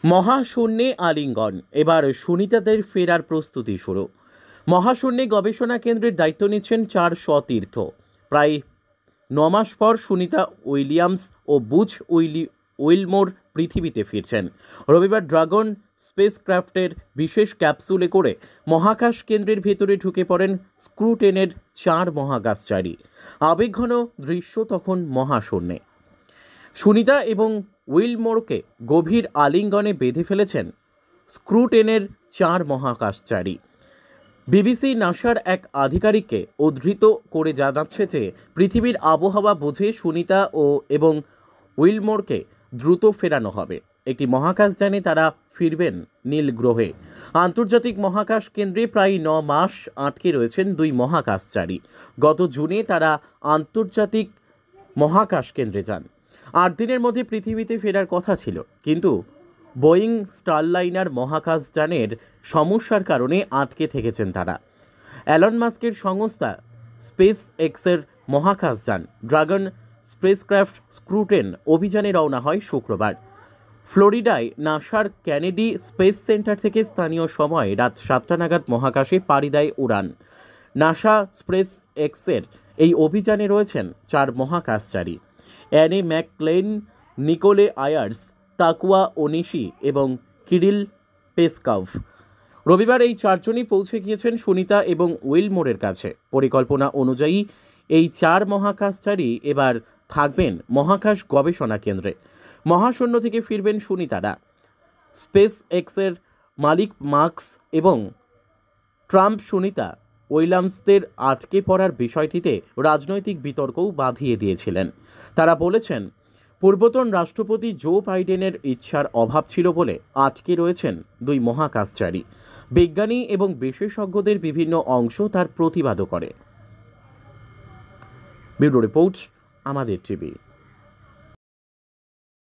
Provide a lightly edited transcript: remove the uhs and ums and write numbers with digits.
মহাশূন্যে আলিঙ্গন, এবার সুনিতাদের ফেরার প্রস্তুতি শুরু। মহাশূন্যে গবেষণা কেন্দ্রের দায়িত্ব নিচ্ছেন 4 সতীর্থ। প্রায় 9 মাস পর সুনিতা উইলিয়ামস ও বুচ উইলমোর পৃথিবীতে ফিরছেন। রবিবার ড্রাগন স্পেসক্রাফটের বিশেষ ক্যাপসুলে করে মহাকাশ কেন্দ্রের ভেতরে ঢুকে পড়েন স্ক্রুটেনের 4 মহাকাশচারী। আবেগঘন দৃশ্য তখন মহাশূন্যে। সুনিতা এবং উইলমোরকে গভীর আলিঙ্গনে বেঁধে ফেলেছেন স্ক্রুটেনের 4 মহাকাশচারী। বিবিসি নাসার এক আধিকারিককে উদ্ধৃত করে জানাচ্ছে যে পৃথিবীর আবহাওয়া বুঝে সুনিতা এবং উইলমোরকে দ্রুত ফেরানো হবে। একটি মহাকাশযানে তারা ফিরবেন নীল গ্রহে। আন্তর্জাতিক মহাকাশ কেন্দ্রে প্রায় 9 মাস আটকে রয়েছেন 2 মহাকাশচারী। গত জুনে তারা আন্তর্জাতিক মহাকাশ কেন্দ্রে যান। 8 দিনের মধ্যে পৃথিবীতে ফেরার কথা ছিল, কিন্তু বোয়িং স্টারলাইনার মহাকাশযানের সমস্যার কারণে আটকে থেকেছেন তারা। অ্যালন মাস্কের সংস্থা স্পেস এক্সের মহাকাশযান ড্রাগন স্পেসক্রাফট স্ক্রুটেন অভিযানে রওনা হয় শুক্রবার। ফ্লোরিডায় নাসার কেনেডি স্পেস সেন্টার থেকে স্থানীয় সময় রাত 7টা নাগাদ মহাকাশে পাড়ি দেয় উড়ান। নাসা স্পেস এক্সের এই অভিযানে রয়েছেন 4 মহাকাশচারী: অ্যানে ম্যাকক্লেইন, নিকোলে আয়ার্স, তাকুয়া ওনিশি এবং কিরিল পেসকাভ। রবিবার এই 4 জনই পৌঁছে গিয়েছেন সুনিতা এবং উইলমোরের কাছে। পরিকল্পনা অনুযায়ী এই 4 মহাকাশচারী এবার থাকবেন মহাকাশ গবেষণা কেন্দ্রে। মহাশূন্য থেকে ফিরবেন সুনিতারা। স্পেস এক্সের মালিক মার্কস এবং ট্রাম্প সুনিতা উইলিয়ামসদের আটকে পড়ার বিষয়টিতে রাজনৈতিক বিতর্কও বাঁধিয়ে দিয়েছিলেন। তারা বলেছেন, পূর্বতন রাষ্ট্রপতি জো বাইডেনের ইচ্ছার অভাব ছিল বলে আটকে রয়েছেন 2 মহাকাশচারী। বিজ্ঞানী এবং বিশেষজ্ঞদের বিভিন্ন অংশ তার প্রতিবাদও করে। ব্যুরো রিপোর্ট, আমাদের টিভি।